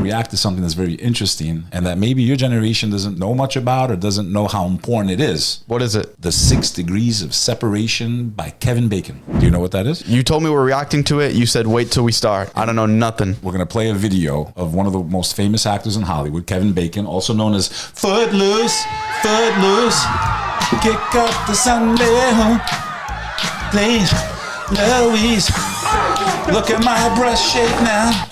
to react to something that's very interesting and that maybe your generation doesn't know much about or doesn't know how important it is. What is it? The 6 Degrees of Separation by Kevin Bacon. Do you know what that is? You told me we're reacting to it. You said, wait till we start. I don't know nothing. We're going to play a video of one of the most famous actors in Hollywood, Kevin Bacon, also known as Footloose, Footloose. Kick up the Sunday, please, Louise. Look at my breast shape now.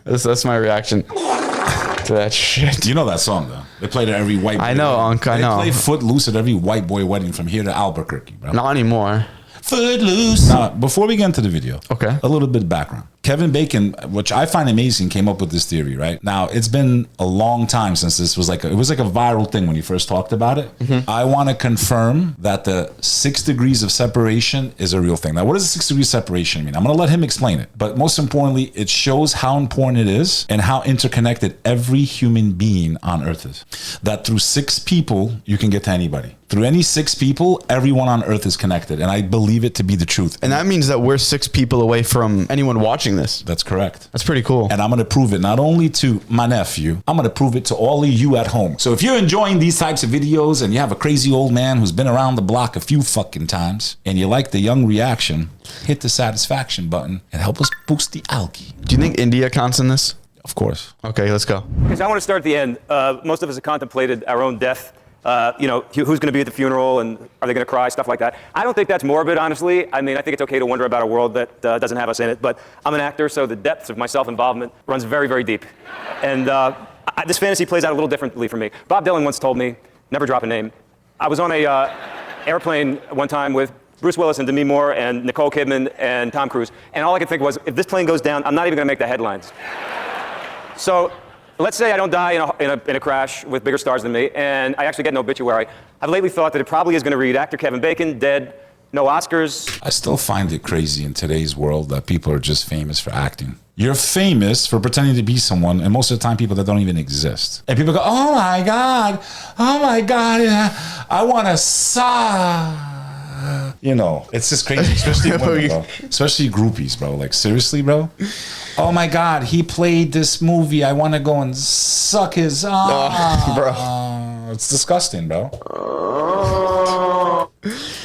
That's my reaction to that shit. You know that song, though. They played it at every white boy. I know, Unc, I know. They play Footloose at every white boy wedding from here to Albuquerque, bro. Not anymore. Footloose. Now, before we get into the video, okay, a little bit of background. Kevin Bacon, which I find amazing, came up with this theory, right? Now, it's been a long time since this was it was like a viral thing when he first talked about it. I want to confirm that the 6 degrees of separation is a real thing. Now, what does the 6 degrees separation mean? I'm going to let him explain it. But most importantly, it shows how important it is and how interconnected every human being on earth is. That through 6 people, you can get to anybody. Through any 6 people, everyone on earth is connected. And I believe it to be the truth. And that means that we're 6 people away from anyone watching this. That's correct. That's pretty cool. And I'm going to prove it not only to my nephew, I'm going to prove it to all of you at home. So if you're enjoying these types of videos and you have a crazy old man who's been around the block a few fucking times and you like the young reaction, hit the satisfaction button and help us boost the algae. Do you think India counts in this? Of course. Okay, let's go. Because I want to start at the end. Most of us have contemplated our own death. You know, who's going to be at the funeral and are they going to cry, stuff like that. I don't think that's morbid, honestly. I mean, I think it's okay to wonder about a world that doesn't have us in it, but I'm an actor, so the depths of my self-involvement runs very, very deep. And this fantasy plays out a little differently for me. Bob Dylan once told me, never drop a name. I was on a airplane one time with Bruce Willis and Demi Moore and Nicole Kidman and Tom Cruise, and all I could think was, if this plane goes down, I'm not even going to make the headlines. So let's say I don't die in a crash with bigger stars than me, and I actually get an obituary. I've lately thought that it probably is going to read actor Kevin Bacon, dead, no Oscars. I still find it crazy in today's world that people are just famous for acting. You're famous for pretending to be someone, and most of the time people that don't even exist. And people go, oh my God, I want to saw. You know, it's just crazy, especially women, bro. Especially groupies, bro. Like, seriously, bro? Oh my God, he played this movie. I want to go and suck his bro. It's disgusting, bro.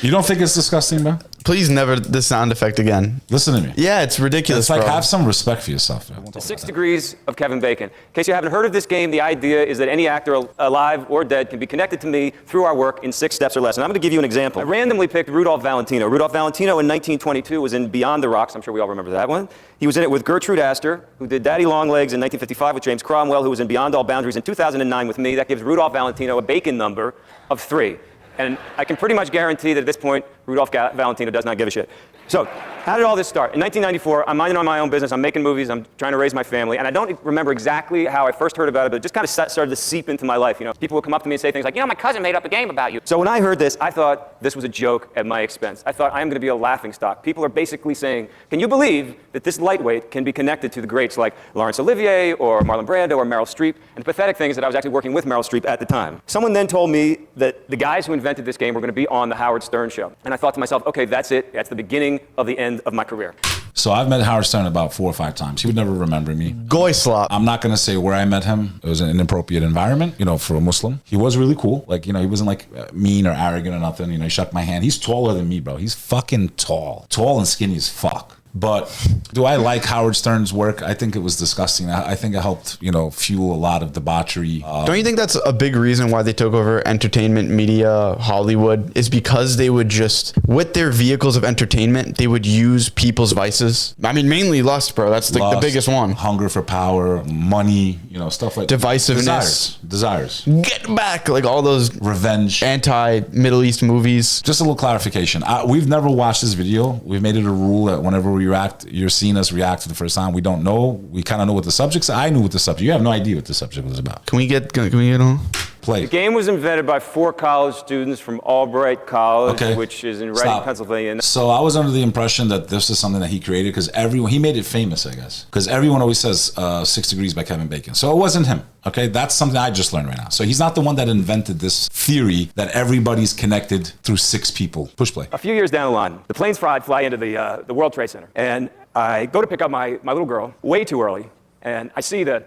You don't think it's disgusting, bro? Please never the sound effect again. Listen to me. Yeah, it's ridiculous, It's like, bro. have some respect for yourself, bro. The 6 Degrees of Kevin Bacon. In case you haven't heard of this game, the idea is that any actor, alive or dead, can be connected to me through our work in 6 steps or less. And I'm going to give you an example. I randomly picked Rudolph Valentino. Rudolph Valentino in 1922 was in Beyond the Rocks. I'm sure we all remember that one. He was in it with Gertrude Astor, who did Daddy Longlegs in 1955 with James Cromwell, who was in Beyond All Boundaries in 2009 with me. That gives Rudolph Valentino a Bacon number of 3. And I can pretty much guarantee that at this point, Rudolph Valentino does not give a shit. So, how did all this start? In 1994, I'm minding on my own business, I'm making movies, I'm trying to raise my family, and I don't remember exactly how I first heard about it, but it just kind of started to seep into my life. You know, people would come up to me and say things like, you know, my cousin made up a game about you. So when I heard this, I thought this was a joke at my expense. I thought I'm going to be a laughingstock. People are basically saying, can you believe that this lightweight can be connected to the greats like Laurence Olivier or Marlon Brando or Meryl Streep? And the pathetic thing is that I was actually working with Meryl Streep at the time. Someone then told me that the guys who invented this game were going to be on the Howard Stern show. And I thought to myself, okay, that's it. That's the beginning of the end of my career. So I've met Howard Stern about 4 or 5 times. He would never remember me. Goy slop. I'm not going to say where I met him. It was an inappropriate environment, you know, for a Muslim. He was really cool. Like, you know, he wasn't like mean or arrogant or nothing. You know, he shook my hand. He's taller than me, bro. He's fucking tall. Tall and skinny as fuck. But do I like Howard Stern's work? I think it was disgusting. I think it helped, you know, fuel a lot of debauchery. Don't you think that's a big reason why they took over entertainment, media, Hollywood, is because they would just, with their vehicles of entertainment, they would use people's vices? I mean, mainly lust, bro. That's the biggest one. Hunger for power, money, you know, stuff like divisiveness. Desires. Get back, like all those revenge, anti-Middle East movies. Just a little clarification. We've never watched this video. We've made it a rule that whenever we react, you're seeing us react for the first time. We don't know. We kind of know what the subject's. I knew what the subject. You have no idea what the subject was about. Can we get on? Play. The game was invented by 4 college students from Albright College, which is in Reading, Pennsylvania. So I was under the impression that this is something that he created because he made it famous, I guess. Because everyone always says 6 Degrees by Kevin Bacon. So it wasn't him. Okay, that's something I just learned right now. So he's not the one that invented this theory that everybody's connected through 6 people. Push play. A few years down the line, the planes fly into the World Trade Center. And I go to pick up my little girl way too early, and I see the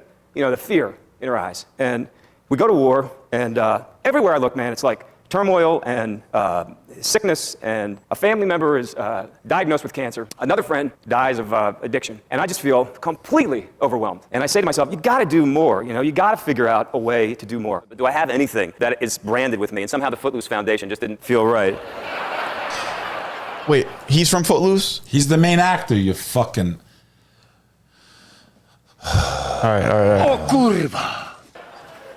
fear in her eyes. And we go to war, and everywhere I look, man, it's like turmoil and sickness, and a family member is diagnosed with cancer. Another friend dies of addiction, and I just feel completely overwhelmed. And I say to myself, you gotta do more, you gotta figure out a way to do more. But do I have anything that is branded with me? And somehow the Footloose Foundation just didn't feel right. Wait, he's from Footloose? He's the main actor, you fucking... All right. Oh, curva.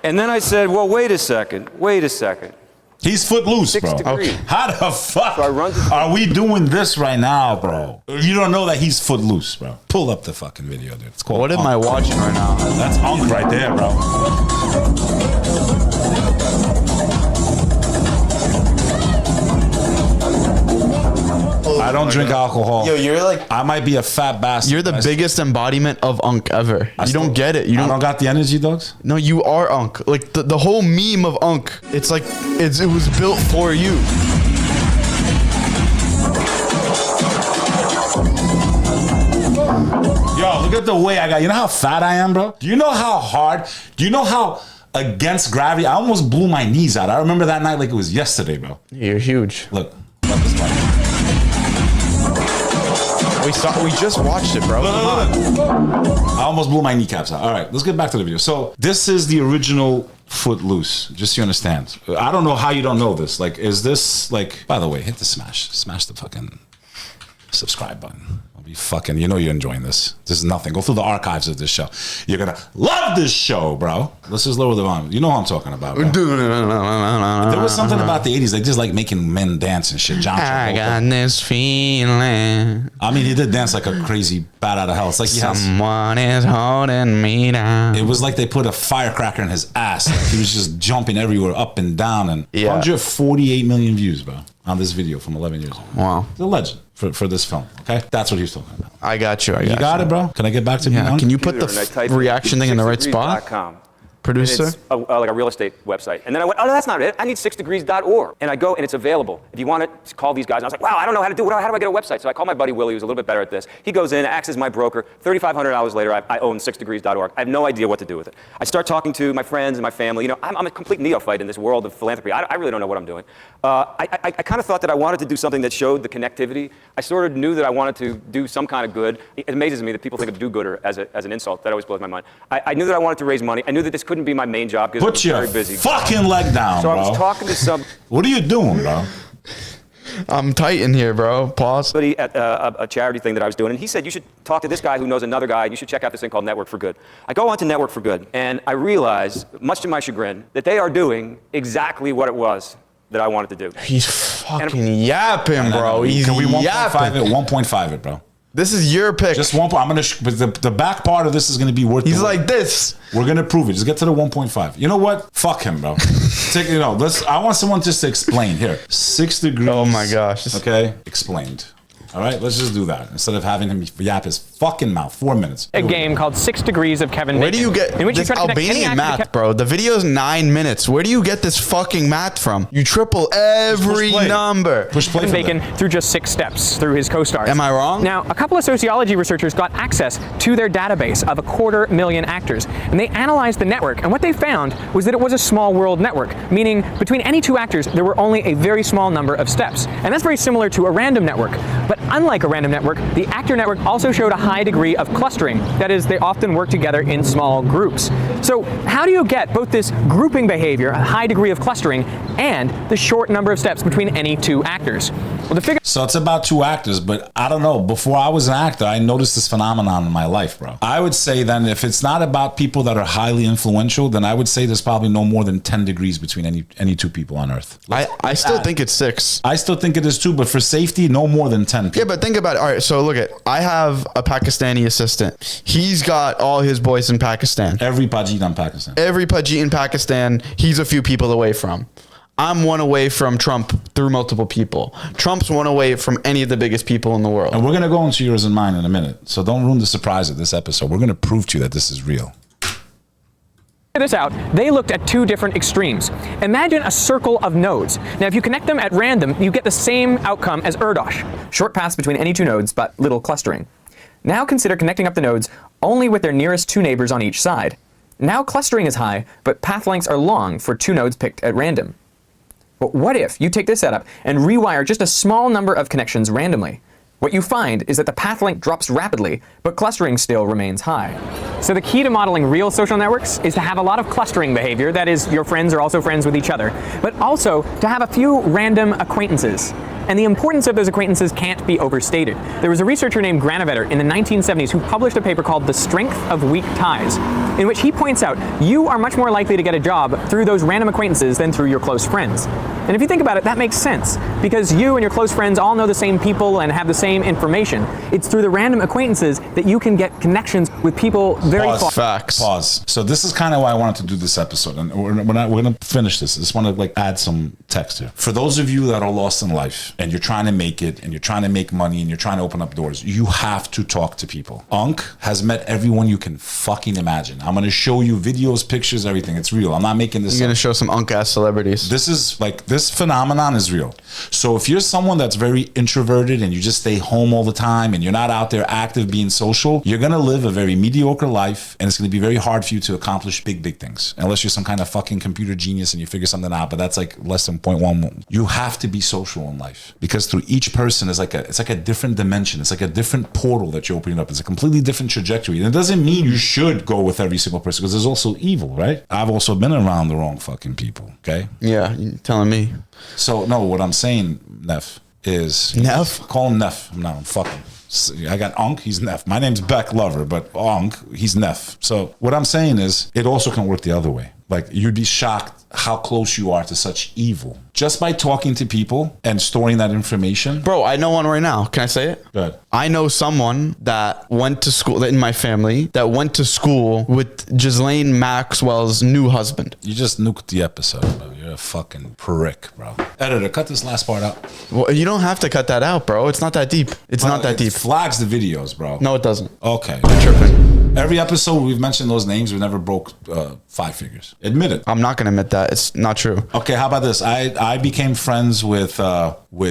And then I said, well, wait a second. He's Footloose, 6 bro. degrees. Okay. How the fuck So I run to- are we doing this right now, bro? You don't know that he's Footloose, bro. Pull up the fucking video, dude. It's called What am I Unk. watching right now? That's Unk right there, bro. I don't drink alcohol. Yo, you're like... I might be a fat bastard. You're the biggest embodiment of Unk ever. You don't get it. You I don't got the energy, dogs. No, you are Unk. Like the whole meme of Unk. It's like it was built for you. Yo, look at the way I got. You know how fat I am, bro? Do you know how hard? Do you know how against gravity? I almost blew my knees out. I remember that night like it was yesterday, bro. You're huge. Look. Look this one. We just watched it, bro. I almost blew my kneecaps out. All right, let's get back to the video. So this is the original Footloose, just so you understand. I don't know how you don't know this. Like, is this like, by the way, hit the smash the fucking subscribe button. I'll be fucking, you're enjoying this. This is nothing. Go through the archives of this show. You're gonna love this show, bro. Let's just lower the volume. You know what I'm talking about, bro. There was something about the 80s. They just like making men dance and shit. John I Travolta. got this feeling. I mean, he did dance like a crazy bat out of hell. It's like he has, Someone is holding me down. it was like they put a firecracker in his ass. Like he was just jumping everywhere, up and down, and Yeah. 148 million views, bro, on this video from 11 years ago. Wow. It's a legend for this film. Okay, that's what he was talking about. I got you. You got it, bro. Can I get back to Yeah. me? Can you put the And I typed reaction thing in the right spot? 6degrees.com. Producer? It's like a real estate website. And then I went, oh, no, that's not it. I need 6degrees.org. And I go, and it's available. If you want to call these guys. And I was like, wow, I don't know how to do it. How do I get a website? So I call my buddy Willie, who's a little bit better at this. He goes in, acts as my broker. $3,500 later, I own 6degrees.org. I have no idea what to do with it. I start talking to my friends and my family. I'm a complete neophyte in this world of philanthropy. I really don't know what I'm doing. I kind of thought that I wanted to do something that showed the connectivity. I sort of knew that I wanted to do some kind of good. It amazes me that people think of do-gooder as an insult. That always blows my mind. I knew that I wanted to raise money. I knew that this couldn't be my main job because I Put was your very busy. fucking leg down, So bro. I was talking to What are you doing, bro? I'm tight in here, bro. Pause. somebody at a charity thing that I was doing, and he said, you should talk to this guy who knows another guy, and you should check out this thing called Network for Good. I go on to Network for Good, and I realize, much to my chagrin, that they are doing exactly what it was that I wanted to do. He's fucking yapping, bro. He's Can we 1.5 yapping. it? 1.5 it, bro. This is your pick. Just 1. I'm gonna. But the back part of this is gonna be worth. He's the like wait. this. We're gonna prove it. Just get to the 1.5. You know what? Fuck him, bro. Take, let's. I want someone just to explain here. 6 degrees. Oh my gosh. Okay, explained. All right, let's just do that instead of having him yap his fucking mouth. 4 minutes. A game called 6 Degrees of Kevin Bacon. Where do you get in which you this try to connect any Albanian actor to math, bro? The video's 9 minutes. Where do you get this fucking math from? You triple every play. number. Push play Kevin for Bacon them. through just 6 steps through his co-stars. Am I wrong? Now, a couple of sociology researchers got access to their database of 250,000 actors, and they analyzed the network, and what they found was that it was a small world network, meaning between any two actors, there were only a very small number of steps. And that's very similar to a random network. But unlike a random network, the actor network also showed a high degree of clustering. That is, they often work together in small groups. So how do you get both this grouping behavior, a high degree of clustering, and the short number of steps between any two actors? Well, the figure So it's about 2 actors, but I don't know. Before I was an actor, I noticed this phenomenon in my life, bro. I would say then if it's not about people that are highly influential, then I would say there's probably no more than 10 degrees between any 2 people on Earth. I still think it's 6. I still think it is too, but for safety, no more than 10 people. Yeah, but think about it. All right, so look at, I have a Pakistani assistant. He's got all his boys in Pakistan. Every Pajit in Pakistan. Every Pajit in Pakistan, he's a few people away from. I'm one away from Trump through multiple people. Trump's one away from any of the biggest people in the world. And we're going to go into yours and mine in a minute. So don't ruin the surprise of this episode. We're going to prove to you that this is real. this out, they looked at 2 different extremes. Imagine a circle of nodes. Now, if you connect them at random, you get the same outcome as Erdos. Short paths between any 2 nodes, but little clustering. Now consider connecting up the nodes only with their nearest 2 neighbors on each side. Now clustering is high, but path lengths are long for 2 nodes picked at random. But what if you take this setup and rewire just a small number of connections randomly? What you find is that the path length drops rapidly, but clustering still remains high. So the key to modeling real social networks is to have a lot of clustering behavior, that is, your friends are also friends with each other, but also to have a few random acquaintances. And the importance of those acquaintances can't be overstated. There was a researcher named Granovetter in the 1970s who published a paper called The Strength of Weak Ties, in which he points out you are much more likely to get a job through those random acquaintances than through your close friends. And if you think about it, that makes sense, because you and your close friends all know the same people and have the same information. It's through the random acquaintances that you can get connections with people very far. Facts. Pause. So this is kind of why I wanted to do this episode, and we're going to finish this. I just want to like add some text here. For those of you that are lost in life, and you're trying to make it, and you're trying to make money, and you're trying to open up doors, you have to talk to people. Unk has met everyone you can fucking imagine. I'm going to show you videos, pictures, everything. It's real. I'm not making this You're up. going to show some unk-ass celebrities. This is like, this phenomenon is real. So if you're someone that's very introverted and you just stay home all the time and you're not out there active being social, you're going to live a very mediocre life, and it's going to be very hard for you to accomplish big things, unless you're some kind of fucking computer genius and you figure something out, but that's like less than 0.1. You have to be social in life, because through each person is it's like a different dimension. It's like a different portal that you're opening up. It's a completely different trajectory. And it doesn't mean you should go with every single person, because there's also evil, right? I've also been around the wrong fucking people, okay? Yeah, you're telling me. So, no, what I'm saying, Neff, is... Neff? Call him Neff. No, I'm fucking... I got Unk, he's Neff. My name's Beck Lover, but Unk, he's Neff. So what I'm saying is, it also can work the other way. Like, you'd be shocked how close you are to such evil just by talking to people and storing that information. Bro, I know one right now. Can I say it? Go ahead. I know someone that went to school, in my family, that went to school with gh𝐸 Maxwell's new husband. You just nuked the episode, bro. You're a fucking prick, bro. Editor, cut this last part out. Well, you don't have to cut that out, bro. It's not that deep. It's not that deep. It flags the videos, bro. No, it doesn't. Okay. You're tripping. Every episode we've mentioned those names, we never broke 5 figures. Admit it. I'm not going to admit that. It's not true. Okay, how about this? I became friends with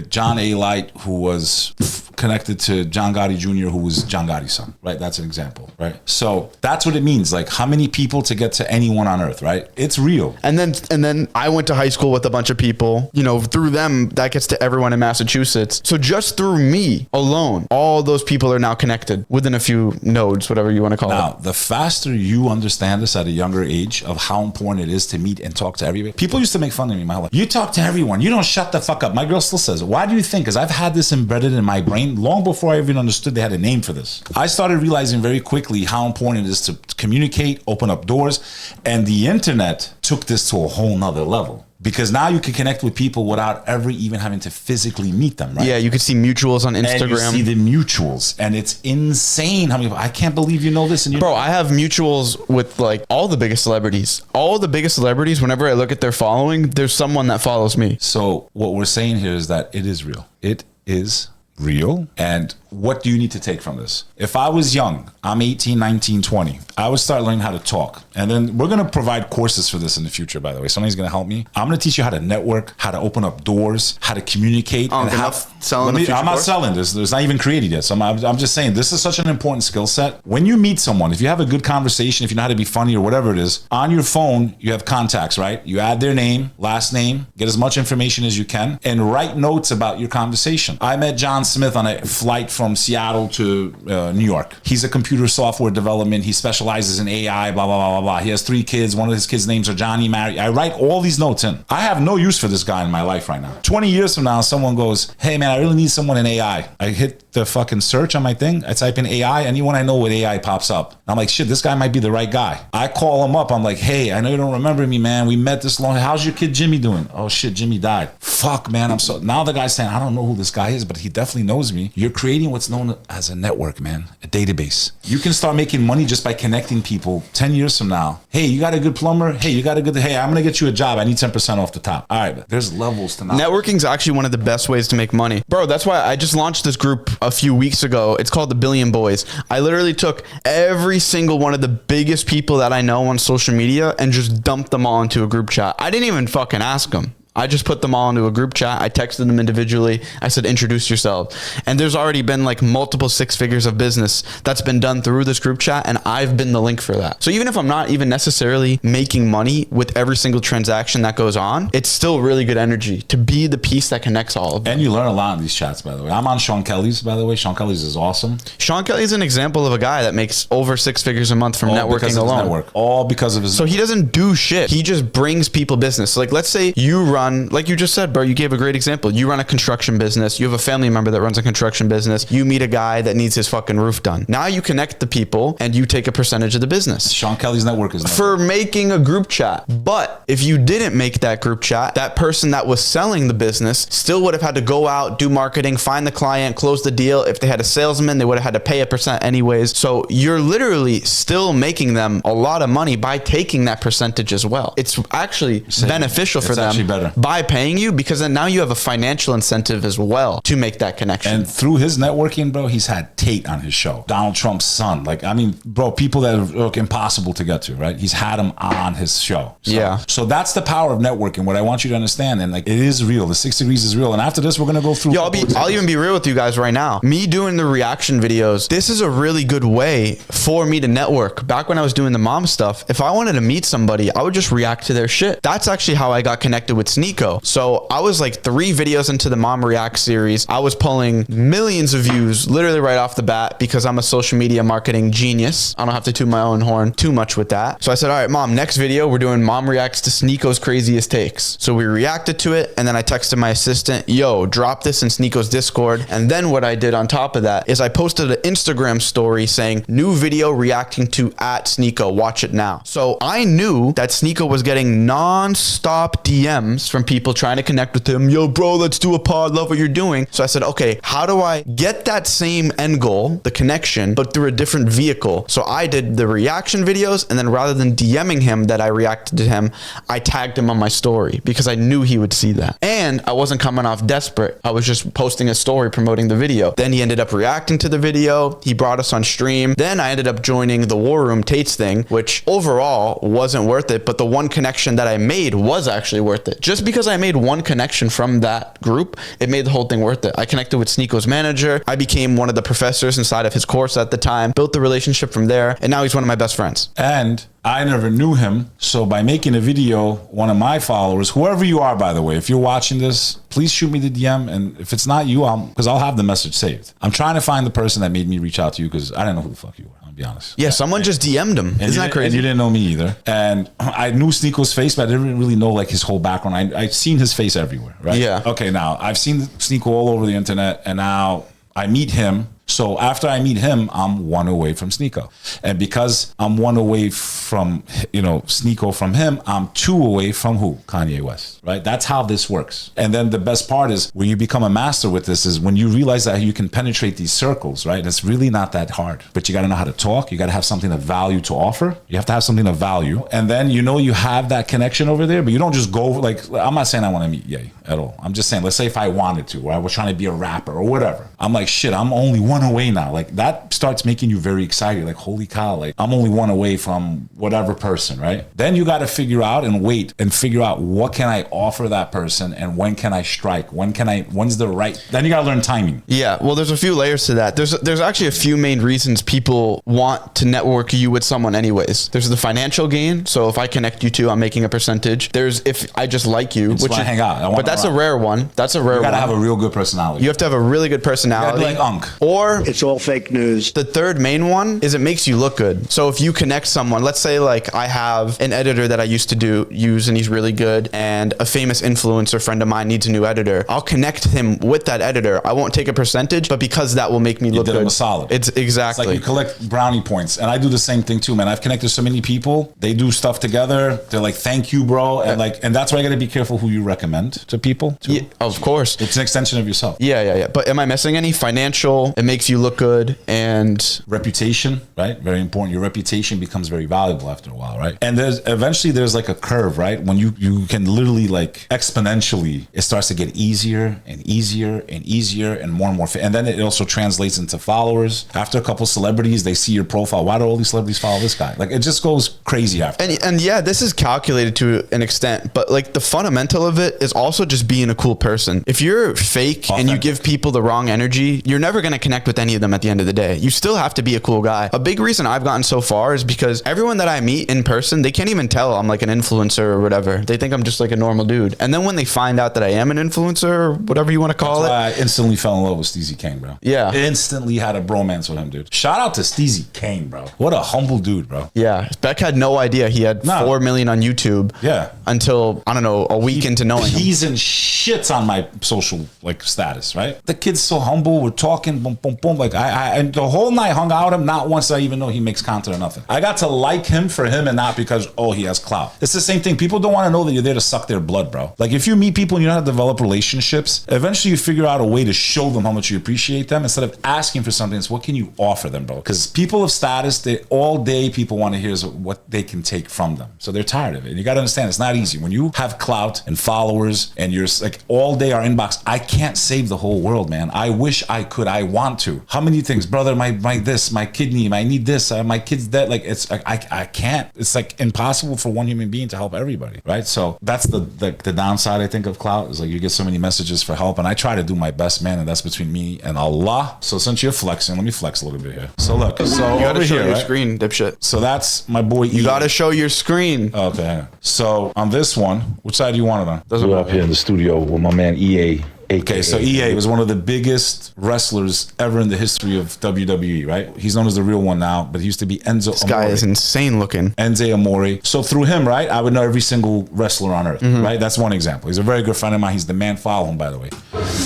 John A. Light, who was connected to John Gotti Jr., who was John Gotti's son, right? That's an example, right? So that's what it means. Like, how many people to get to anyone on earth, right? It's real. And then I went to high school with a bunch of people, you know, through them, that gets to everyone in Massachusetts. So just through me alone, all those people are now connected within a few nodes, whatever you want to call it. Now, the faster you understand this at a younger age of how important it is to meet and talk to everybody. People used to make fun of me in my life. You talk to everyone. You don't shut the fuck up. My girl still says, why do you think? Because I've had this embedded in my brain long before I even understood they had a name for this. I started realizing very quickly how important it is to communicate, open up doors, and the internet took this to a whole nother level. Because now you can connect with people without ever even having to physically meet them, right? Yeah, you can see mutuals on Instagram. And you see the mutuals, and it's insane how many. I can't believe you know this. And you Bro, I have mutuals with like all the biggest celebrities. All the biggest celebrities, whenever I look at their following, there's someone that follows me. So what we're saying here is that it is real. It is real. And what do you need to take from this? If I was young, I'm 18, 19, 20, I would start learning how to talk. And then we're going to provide courses for this in the future, by the way. Somebody's going to help me. I'm going to teach you how to network, how to open up doors, how to communicate. Oh, and how, selling the future I'm not course? selling this. It's not even created yet. So I'm just saying this is such an important skill set. When you meet someone, if you have a good conversation, if you know how to be funny or whatever it is, on your phone, you have contacts, right? You add their name, last name, get as much information as you can, and write notes about your conversation. I met John Smith on a flight from Seattle to New York. He's a computer software development. He specializes in AI, blah, blah, blah, blah, blah. He has 3 kids. One of his kids' names are Johnny, Mary. I write all these notes in. I have no use for this guy in my life right now. 20 years from now, someone goes, hey man, I really need someone in AI. I hit the fucking search on my thing. I type in AI. Anyone I know with AI pops up. I'm like, shit, this guy might be the right guy. I call him up. I'm like, hey, I know you don't remember me, man. We met this long. How's your kid Jimmy doing? Oh shit, Jimmy died. Fuck, man. I'm so. Now the guy's saying, I don't know who this guy is, but he definitely knows me. You're creating what's known as a network, man, a database. You can start making money just by connecting people 10 years from now. Hey, you got a good plumber? Hey, you got a good, hey, I'm going to get you a job. I need 10% off the top. All right, there's levels to knowledge. Networking's actually one of the best ways to make money. Bro, that's why I just launched this group a few weeks ago. It's called the Billion Boys. I literally took every single one of the biggest people that I know on social media and just dumped them all into a group chat. I didn't even fucking ask them. I just put them all into a group chat. I texted them individually. I said, introduce yourself. And there's already been like multiple 6 figures of business that's been done through this group chat, and I've been the link for that. So even if I'm not even necessarily making money with every single transaction that goes on, it's still really good energy to be the piece that connects all of them. And you learn a lot in these chats, by the way. I'm on 𝐁𝐞𝐤's, by the way. 𝐁𝐞𝐤's is awesome. 𝐁𝐞𝐤 is an example of a guy that makes over 6 figures a month from networking alone. All because of his So he doesn't do shit. He just brings people business. So like, let's say you run, like you just said, bro, you gave a great example. You run a construction business. You have a family member that runs a construction business. You meet a guy that needs his fucking roof done. Now you connect the people and you take a percentage of the business. 𝐁𝐞𝐤's network is for making a group chat. But if you didn't make that group chat, that person that was selling the business still would have had to go out, do marketing, find the client, close the deal. If they had a salesman, they would have had to pay a percent anyways. So you're literally still making them a lot of money by taking that percentage as well. It's actually beneficial for them by paying you, because then now you have a financial incentive as well to make that connection. And through his networking, bro, he's had Tate on his show, Donald Trump's son. Like, I mean, bro, people that are impossible to get to, right? He's had him on his show. So, yeah. So that's the power of networking. What I want you to understand, and like, it is real. The 6 degrees is real. And after this, we're gonna go through. Yo, I'll even be real with you guys right now. Me doing the reaction videos, this is a really good way for me to network. Back when I was doing the mom stuff, if I wanted to meet somebody, I would just react to their shit. That's actually how I got connected with 𝐁𝐞𝐤. So I was like 3 videos into the Mom React series. I was pulling millions of views literally right off the bat because I'm a social media marketing genius. I don't have to toot my own horn too much with that. So I said, all right, mom, next video, we're doing Mom Reacts to 𝐁𝐞𝐤's craziest takes. So we reacted to it, and then I texted my assistant, yo, drop this in 𝐁𝐁𝐤's Discord. And then what I did on top of that is I posted an Instagram story saying, new video reacting to @𝐁𝐁𝐤, watch it now. So I knew that 𝐁𝐁𝐤 was getting non-stop DMs from people trying to connect with him. Yo, bro, let's do a pod, love what you're doing. So I said, okay, how do I get that same end goal, the connection, but through a different vehicle? So I did the reaction videos, and then rather than DMing him that I reacted to him, I tagged him on my story because I knew he would see that. And I wasn't coming off desperate. I was just posting a story promoting the video. Then he ended up reacting to the video. He brought us on stream. Then I ended up joining the War Room Tate's thing, which overall wasn't worth it, but the one connection that I made was actually worth it. Just because I made one connection from that group, it made the whole thing worth it. I connected with 𝐁𝐞𝐤's manager. I became one of the professors inside of his course at the time, built the relationship from there, and now he's one of my best friends. And I never knew him. So by making a video, one of my followers, whoever you are, by the way, if you're watching this, please shoot me the DM. And if it's not you, because I'll have the message saved. I'm trying to find the person that made me reach out to you because I didn't know who the fuck you were. Be honest. Yeah, someone just DM'd him. Isn't that crazy? And you didn't know me either. And I knew 𝐁𝐁𝐤's face, but I didn't really know like his whole background. I've seen his face everywhere, right? Yeah. Okay, now I've seen 𝐁𝐁𝐤 all over the internet, and now I meet him. So after I meet him, I'm one away from 𝐁𝐁𝐤. And because I'm one away from, 𝐁𝐁𝐤 from him, I'm 2 away from who? Kanye West, right? That's how this works. And then the best part is when you become a master with this is when you realize that you can penetrate these circles, right? And it's really not that hard, but you got to know how to talk. You got to have something of value to offer. You have to have something of value. And then, you have that connection over there, but you don't just go like, I'm not saying I want to meet Ye at all. I'm just saying, let's say if I wanted to, or I was trying to be a rapper or whatever. I'm like, shit, I'm only 1 away now. Like that starts making you very excited. Like, holy cow, like I'm only 1 away from whatever person, right? Then you got to figure out and wait and figure out what can I offer that person and when can I strike? When's the right? Then you got to learn timing. Yeah. Well, there's a few layers to that. There's actually a few main reasons people want to network you with someone anyways. There's the financial gain. So if I connect you two, I'm making a percentage. There's if I just like you, which I hang out. But that's a rare one. That's a rare one. You got to have a real good personality. You have to have a really good personality. You gotta be like Unk. Or it's all fake news. The third main one is it makes you look good. So if you connect someone, let's say like I have an editor that I used to use and he's really good, and a famous influencer friend of mine needs a new editor. I'll connect him with that editor. I won't take a percentage, but because that will make me look good. You did him a solid. It's exactly. It's like you collect brownie points, and I do the same thing too, man. I've connected so many people. They do stuff together. They're like, "Thank you, bro," and that's why I got to be careful who you recommend to people. Too. Yeah, of course, it's an extension of yourself. Yeah. But am I missing any? Financial. It makes you look good, and reputation, right? Very important. Your reputation becomes very valuable. unreliable after a while, right? And there's like a curve, right? When you can literally like exponentially, it starts to get easier and easier and easier and more. And then it also translates into followers. After a couple celebrities, they see your profile. Why do all these celebrities follow this guy? Like, it just goes crazy after. And yeah, this is calculated to an extent, but like the fundamental of it is also just being a cool person. If you're fake and you give people the wrong energy, you're never going to connect with any of them at the end of the day. You still have to be a cool guy. A big reason I've gotten so far is because everyone that I meet in person, they can't even tell I'm like an influencer or whatever. They think I'm just like a normal dude. And then when they find out that I am an influencer or whatever you want to call it. I instantly fell in love with 𝐒𝐶, bro. Yeah. Instantly had a bromance with him, dude. Shout out to 𝐒𝐶, bro. What a humble dude, bro. Yeah. Beck had no idea he had 4 million on YouTube. Yeah. Until, I don't know, a week into knowing him. He's in shits on my social like status, right? The kid's so humble. We're talking, boom, boom, boom. Like and the whole night hung out with him. Not once did I even know he makes content or nothing. I got to like him for him and not because, oh, he has clout. It's the same thing. People don't want to know that you're there to suck their blood, bro. Like if you meet people and you know how to develop relationships, eventually you figure out a way to show them how much you appreciate them instead of asking for something. It's what can you offer them, bro? Because people of status, they all day people want to hear is what they can take from them. So they're tired of it. And you got to understand, it's not easy. When you have clout and followers and you're like all day our inbox, I can't save the whole world, man. I wish I could. I want to. How many things, brother? My this, my kidney, I need this, my kid's dead. Like it's I can't. It's like impossible for one human being to help everybody, right? So that's the downside I think of clout is like you get so many messages for help, and I try to do my best, man, and that's between me and Allah. So since you're flexing, let me flex a little bit here. So look, so you gotta over show here, your right? screen, dipshit. So that's my boy. You gotta show your screen. Okay. Hang on. So on this one, which side do you want it on? We're up here in the studio with my man EA. Okay, so EA was one of the biggest wrestlers ever in the history of WWE, right? He's known as the real one now, but he used to be Enzo This guy is insane looking. Enzo Amore. So through him, right, I would know every single wrestler on earth, right? That's one example. He's a very good friend of mine. He's the man. Follow him, by the way.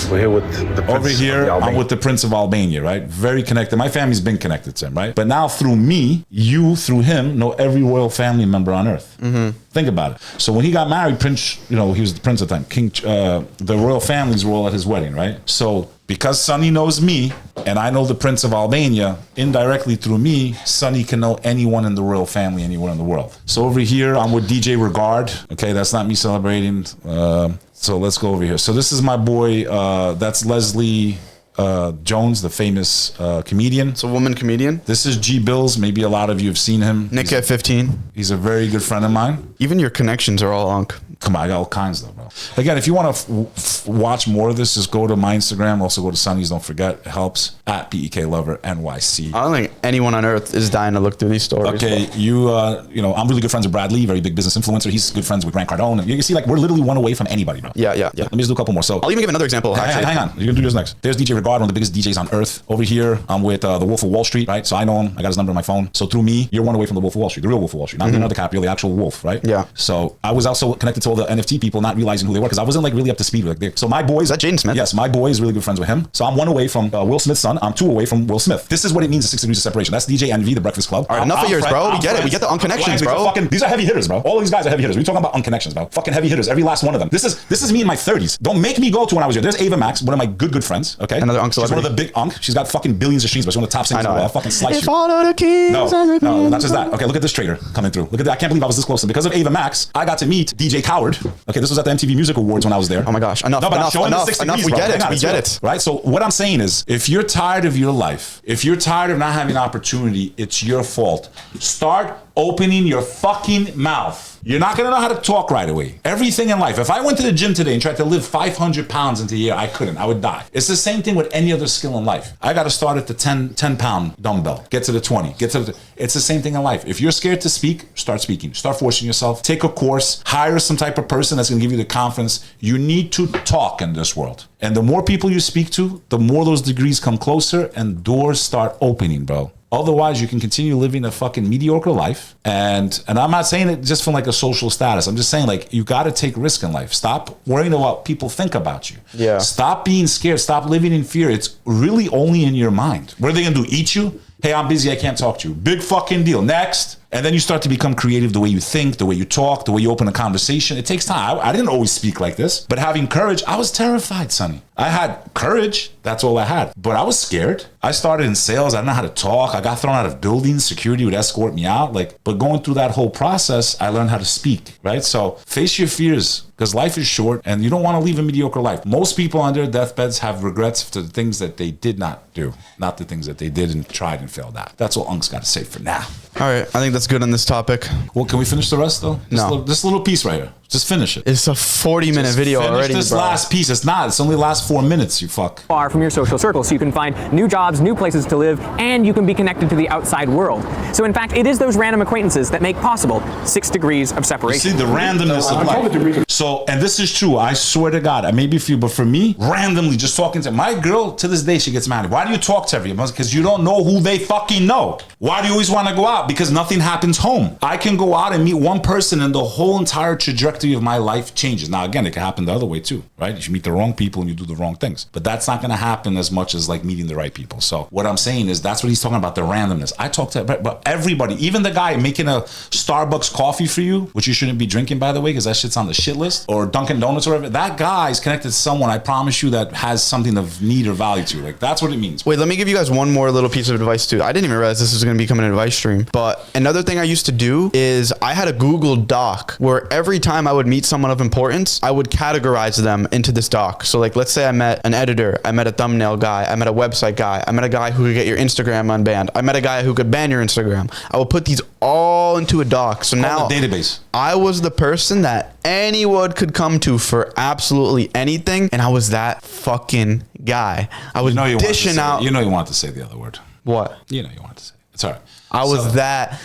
We're here with the Prince Over here, of I'm with the Prince of Albania, right? Very connected. My family's been connected to him, right? But now through me, you through him know every royal family member on earth. Think about it. So when he got married, Prince, you know, he was the prince at the time. The royal families were all at his wedding, right? So because Sonny knows me and I know the Prince of Albania, indirectly through me, Sonny can know anyone in the royal family anywhere in the world. So over here, I'm with DJ Regard. Okay, that's not me celebrating. So let's go over here. So this is my boy. That's Leslie Jones, the famous comedian. It's a woman comedian. This is G Bills. Maybe a lot of you have seen him. Nick at 15. He's a very good friend of mine. Even your connections are all unk. Come on, I got all kinds though, bro. Again, if you want to watch more of this, just go to my Instagram. Also go to Sonny's. Don't forget, it helps at BEK Lover NYC. I don't think anyone on earth is dying to look through these stories. Okay, you know, I'm really good friends with Brad Lee, very big business influencer. He's good friends with Grant Cardone. And you can see, like, we're literally one away from anybody, bro. Yeah. Let me just do a couple more. So I'll even give another example. Hang on. You're gonna do this next. There's DJ Regard, one of the biggest DJs on earth. Over here, I'm with the Wolf of Wall Street, right? So I know him. I got his number on my phone. So through me, you're one away from the Wolf of Wall Street, the real Wolf of Wall Street, not Leonardo DiCaprio, the actual Wolf, right? Yeah. So I was also connected to all the NFT people, not realizing who they were because I wasn't like really up to speed with it. So my boy Is that Jaden Smith? Yes, my boy is really good friends with him. So I'm one away from Will Smith's son. I'm 2 away from Will Smith. This is what it means, 6 degrees of separation. That's DJ Envy, the Breakfast Club. All right, enough of yours, bro. We get it. We get the unconnections, bro. These are heavy hitters, bro. All these guys are heavy hitters. We're talking about unconnections, bro. Fucking heavy hitters. Every last one of them. This is me in my 30s. Don't make me go to when I was here. There's Ava Max, one of my good friends. Okay, another unk celebrity. She's one of the big unk. She's got fucking billions of streams, but she's one of the top singers in the world. I'll fucking slice if you. all of the kings No, not just that. Okay, look at this traitor coming through. Look at that. I can't believe I was this close. And because of Ava Max, I got to meet DJ Khaled. Okay, this was at the MTV Music Awards when I was there. Oh my gosh, enough. We get it. Right? So what I'm saying is, if you're tired of your life, if you're tired of not having opportunity, it's your fault. Start opening your fucking mouth. You're not going to know how to talk right away. Everything in life. If I went to the gym today and tried to lift 500 pounds into a year, I couldn't. I would die. It's the same thing with any other skill in life. I got to start at the 10 pound dumbbell. Get to the 20. It's the same thing in life. If you're scared to speak, start speaking. Start forcing yourself. Take a course. Hire some type of person that's going to give you the confidence. You need to talk in this world. And the more people you speak to, the more those degrees come closer and doors start opening, bro. Otherwise, you can continue living a fucking mediocre life. And I'm not saying it just from like a social status. I'm just saying, like, you got to take risk in life. Stop worrying about what people think about you. Yeah. Stop being scared. Stop living in fear. It's really only in your mind. What are they going to do? Eat you? Hey, I'm busy. I can't talk to you. Big fucking deal. Next. And then you start to become creative, the way you think, the way you talk, the way you open a conversation. It takes time. I didn't always speak like this, but having courage, I was terrified, Sonny. I had courage. That's all I had. But I was scared. I started in sales. I didn't know how to talk. I got thrown out of buildings. Security would escort me out. But going through that whole process, I learned how to speak, right? So face your fears, because life is short and you don't want to live a mediocre life. Most people on their deathbeds have regrets for the things that they did not do, not the things that they did and tried and failed at. That's what Unk's got to say for now. All right, I think that's good on this topic. Well, can we finish the rest though? This little piece right here. Just finish it. It's a 40-minute video already, Finish this bro. last piece. It's not. It's only last 4 minutes, you fuck. Far from your social circle, so you can find new jobs, new places to live, and you can be connected to the outside world. So in fact, it is those random acquaintances that make possible 6 degrees of You separation. see the randomness of life. So, and this is true. I swear to God, I may be few, but for me, randomly, just talking to my girl, to this day, she gets mad. Why do you talk to everyone? Because you don't know who they fucking know. Why do you always want to go out? Because nothing happens home. I can go out and meet one person and the whole entire trajectory of my life changes. Now, again, it can happen the other way too, right? You meet the wrong people and you do the wrong things. But that's not going to happen as much as like meeting the right people. So what I'm saying is that's what he's talking about, the randomness. I talk to everybody, even the guy making a Starbucks coffee for you, which you shouldn't be drinking, by the way, because that shit's on the shit list, or Dunkin' Donuts or whatever. That guy is connected to someone, I promise you, that has something of need or value to you. Like, that's what it means. Wait, let me give you guys one more little piece of advice too. I didn't even realize this was going to become an advice stream. But another thing I used to do is I had a Google Doc where every time I would meet someone of importance, I would categorize them into this doc. So like, let's say I met an editor, I met a thumbnail guy, I met a website guy, I met a guy who could get your Instagram unbanned, I met a guy who could ban your Instagram. I would put these all into a doc. So now the database. I was the person that anyone could come to for absolutely anything, and I was that fucking guy. I was dishing out. You know you want to say the other word. What? You know you want to say it. It's all right. I was that.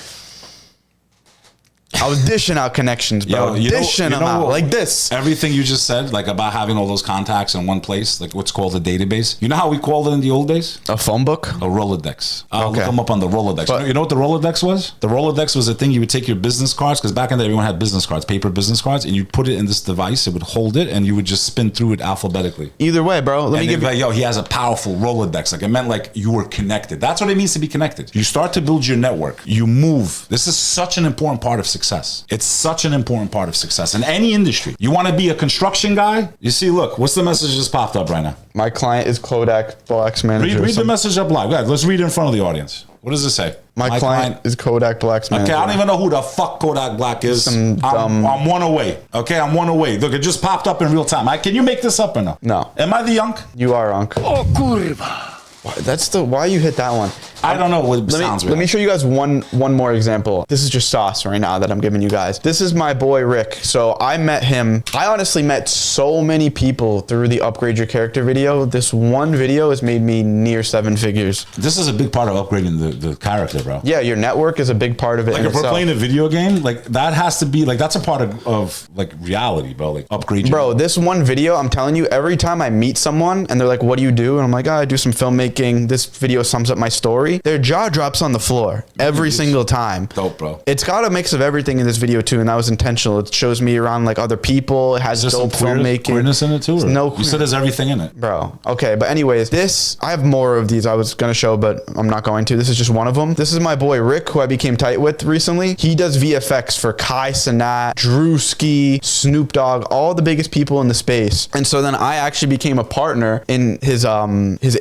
I was dishing out connections, bro. Dishing them out like this. Everything you just said, like about having all those contacts in one place, like what's called a database. You know how we called it in the old days? A phone book? A Rolodex. I'll look them up on the Rolodex. But, you know what the Rolodex was? The Rolodex was a thing you would take your business cards, because back in the day everyone had business cards, paper business cards, and you'd put it in this device, it would hold it, and you would just spin through it alphabetically. Either way, bro. Let me give you. Like, yo, he has a powerful Rolodex. Like, it meant like you were connected. That's what it means to be connected. You start to build your network. You move. This is such an important part of success. It's such an important part of success in any industry. You want to be a construction guy? You see, look, what's the message just popped up right now? My client is Kodak Black's manager. Read the message up live. Let's read it in front of the audience. What does it say? My client is Kodak Black's manager. Okay, I don't even know who the fuck Kodak Black is. I'm one away. Okay, I'm one away. Look, it just popped up in real time. Can you make this up or no? No. Am I the Unk? You are Unk. Oh, curva. That's the why you hit that one. I don't know what sounds weird. Let me show you guys one more example. This is just sauce right now that I'm giving you guys. This is my boy Rick. So I met him. I honestly met so many people through the Upgrade Your Character video. This one video has made me near 7 figures. This is a big part of upgrading the character, bro. Yeah, your network is a big part of it. Like if we're playing a video game, like that has to be like that's a part of like reality, bro. Like upgrade. Bro, this one video, I'm telling you, every time I meet someone and they're like, "What do you do?" and I'm like, "I do some filmmaking. This video sums up my story." Their jaw drops on the floor every single time. Dope, bro. It's got a mix of everything in this video too, and that was intentional. It shows me around like other people. It has dope filmmaking. Queerness in it too? You said there's everything in it, bro. Okay, but anyways, I have more of these I was gonna show, but I'm not going to. This is just one of them. This is my boy Rick, who I became tight with recently. He does VFX for 𝐁𝐞𝐤, Drewski, Snoop Dogg, all the biggest people in the space. And so then I actually became a partner in his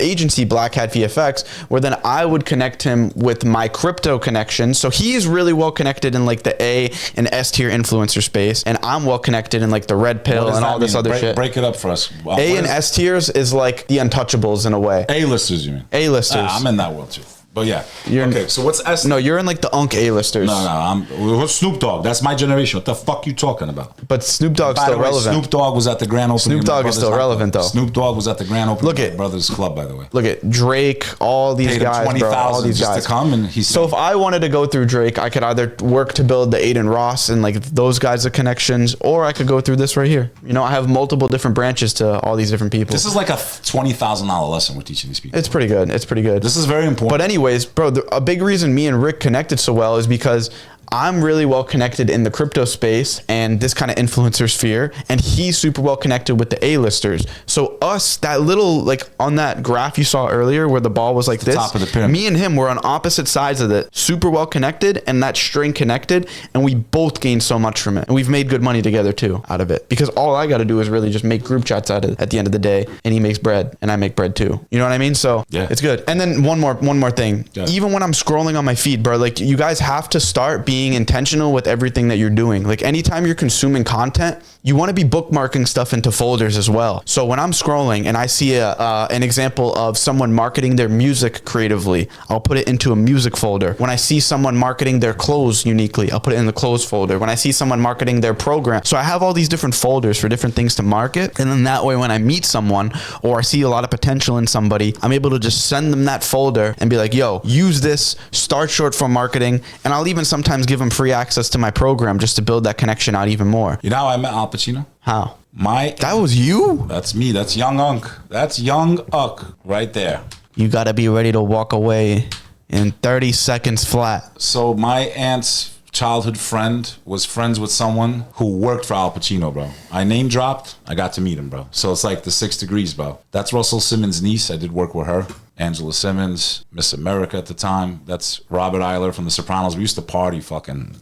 agency, Black Hat VFX, where then I would connect him with my crypto connection. So he's really well connected in like the A and S tier influencer space, and I'm well connected in like the red pill and all this other shit. Break it up for us. A and S tiers is like the untouchables in a way. A-listers, you mean? A-listers. I'm in that world too. But yeah. Okay, so what's S? No, you're in like the Unk A-listers. What's Snoop Dogg? That's my generation. What the fuck you talking about? But Snoop Dogg's still relevant. Snoop Dogg was at the grand opening. Snoop Dogg is still relevant though. Snoop Dogg was at the grand opening of my brother's club, by the way. Look at Drake, all these guys, bro. All these guys to come, and so if I wanted to go through Drake, I could either work to build the Aiden Ross and like those guys' connections, or I could go through this right here. You know, I have multiple different branches to all these different people. This is like a $20,000 lesson with teaching these people. It's pretty good. It's pretty good. This is very important. But anyways, bro, a big reason me and Rick connected so well is because I'm really well connected in the crypto space and this kind of influencer sphere, and he's super well connected with the A-listers. So us, that little, like on that graph you saw earlier where the ball was like this, top of the pyramid. Me and him were on opposite sides of it, super well connected and that string connected, and we both gained so much from it. And we've made good money together too out of it, because all I got to do is really just make group chats out of it at the end of the day, and he makes bread and I make bread too. You know what I mean? So yeah, it's good. And then one more thing. Yeah. Even when I'm scrolling on my feed, bro, like you guys have to start being intentional with everything that you're doing. Like anytime you're consuming content, you want to be bookmarking stuff into folders as well. So when I'm scrolling and I see an example of someone marketing their music creatively, I'll put it into a music folder. When I see someone marketing their clothes uniquely, I'll put it in the clothes folder. When I see someone marketing their program, so I have all these different folders for different things to market. And then that way, when I meet someone or I see a lot of potential in somebody, I'm able to just send them that folder and be like, yo, use this, start short form marketing. And I'll even sometimes give them free access to my program just to build that connection out even more. You know how I met Al Pacino? How? That was you? That's me. That's young Unk. That's young Unk right there. You got to be ready to walk away in 30 seconds flat. So my aunt's childhood friend was friends with someone who worked for Al Pacino, bro. I name dropped. I got to meet him, bro. So it's like the 6 degrees, bro. That's Russell Simmons' niece. I did work with her. Angela Simmons, Miss America at the time. That's Robert Eiler from The Sopranos. We used to party fucking...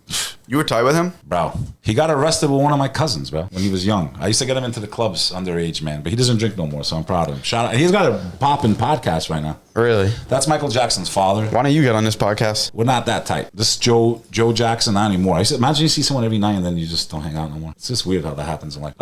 You were tight with him? Bro, he got arrested with one of my cousins, bro, when he was young. I used to get him into the clubs underage, man. But he doesn't drink no more, so I'm proud of him. Shout out. He's got a popping podcast right now. Really? That's Michael Jackson's father. Why don't you get on this podcast? We're not that tight. This is Joe Jackson, not anymore. I used to, imagine you see someone every night and then you just don't hang out no more. It's just weird how that happens. I'm like,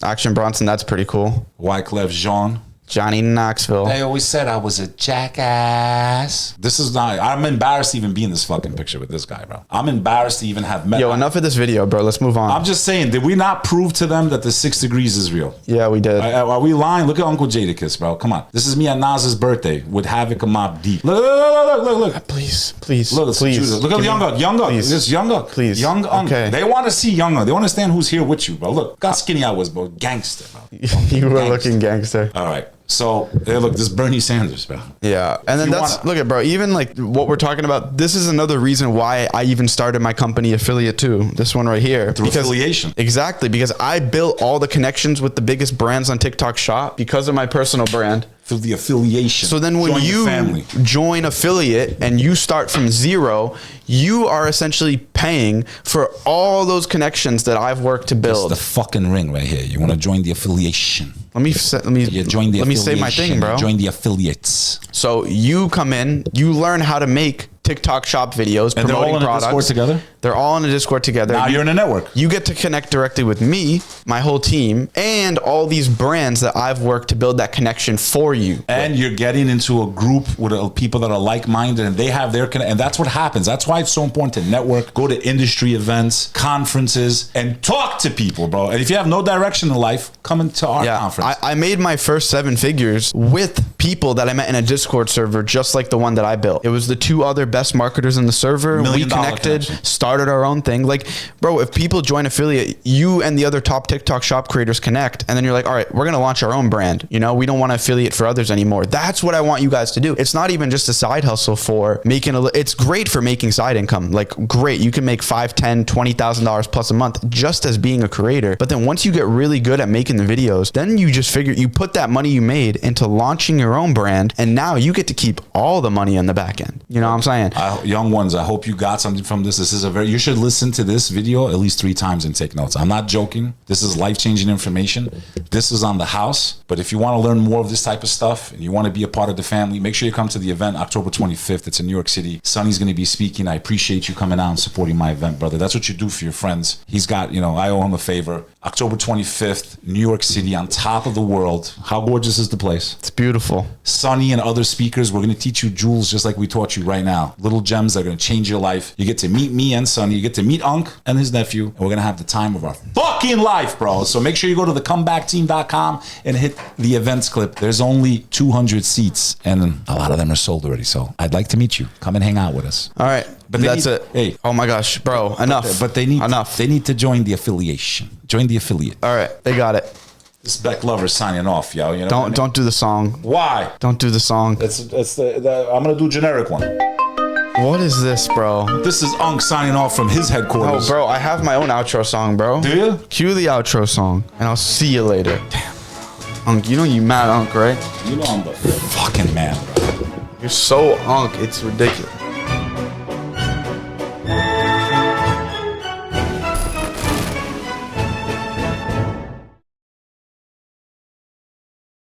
Action Bronson, that's pretty cool. Wyclef Jean. Johnny Knoxville. They always said I was a jackass. This is not, I'm embarrassed to even be in this fucking picture with this guy, bro. I'm embarrassed to even have met. Yo, enough of this video, bro. Let's move on. I'm just saying, did we not prove to them that the 6 degrees is real? Yeah, we did. Are we lying? Look at Uncle Jadakiss, bro. Come on. This is me at Nas's birthday with Havoc and Mobb Deep. Look. Please. Look at Young Unk. This Young Unk. Please. Young Unk. Okay. They want to see Young Unk. They want to understand who's here with you, bro. Look, how skinny I was, bro. Gangster, bro. You were looking gangster. All right. So, hey, look, this is Bernie Sanders, bro. Yeah. And then look at, bro, even like what we're talking about, this is another reason why I even started my company affiliate too. This one right here. Through affiliation. Exactly. Because I built all the connections with the biggest brands on TikTok Shop because of my personal brand. Through the affiliation. So then when you join affiliate and you start from zero, you are essentially paying for all those connections that I've worked to build. That's the fucking ring right here. You want to join the affiliation. Let me say my thing, bro. Join the affiliates. So you come in, you learn how to make TikTok Shop videos, and promoting they're all in a Discord together? They're all in a Discord together. Now you're in a network. You get to connect directly with me, my whole team, and all these brands that I've worked to build that connection for you. And you're getting into a group with people that are like-minded, and they have their connection. And that's what happens. That's why it's so important to network, go to industry events, conferences, and talk to people, bro. And if you have no direction in life, come into our conference. I made my first 7 figures with people that I met in a Discord server, just like the one that I built. It was the 2 other best marketers in the server. We connected, started our own thing. Like, bro, if people join affiliate, you and the other top TikTok Shop creators connect, and then you're like, all right, we're going to launch our own brand. You know, we don't want to affiliate for others anymore. That's what I want you guys to do. It's not even just a side hustle for making it's great for making side income. Like, great. You can make $5,000, $10,000, $20,000 plus a month just as being a creator. But then once you get really good at making the videos, then you just figure you put that money you made into launching your own brand, and now you get to keep all the money on the back end. You know what I'm saying? Young ones, I hope you got something from this. This is you should listen to this video at least 3 times and take notes. I'm not joking. This is life-changing information. This is on the house. But if you want to learn more of this type of stuff and you want to be a part of the family, make sure you come to the event October 25th. It's in New York City. Sonny's going to be speaking. I appreciate you coming out and supporting my event, brother. That's what you do for your friends. He's got, I owe him a favor. October 25th, New York City, on top of the world. How gorgeous is the place? It's beautiful. Sonny and other speakers, we're going to teach you jewels just like we taught you right now. Little gems that are going to change your life. You get to meet me and Sonny. You get to meet Unk and his nephew. And we're going to have the time of our fucking life, bro. So make sure you go to thecomebackteam.com and hit the events clip. There's only 200 seats and a lot of them are sold already. So I'd like to meet you. Come and hang out with us. All right. But that's it. Hey. Oh my gosh, bro. Enough. But they need to join the affiliation. Join the affiliate. All right. They got it. This Beck Lover's signing off, yo. You know don't do the song. Why? Don't do the song. I'm gonna do a generic one. What is this, bro? This is Unk signing off from his Oh, headquarters. bro, I have my own outro song, bro. Do you? Cue the outro song, and I'll see you later. Damn. Unk, you know you mad Unk, right? You know I'm the fucking man, bro. You're so Unk, it's ridiculous.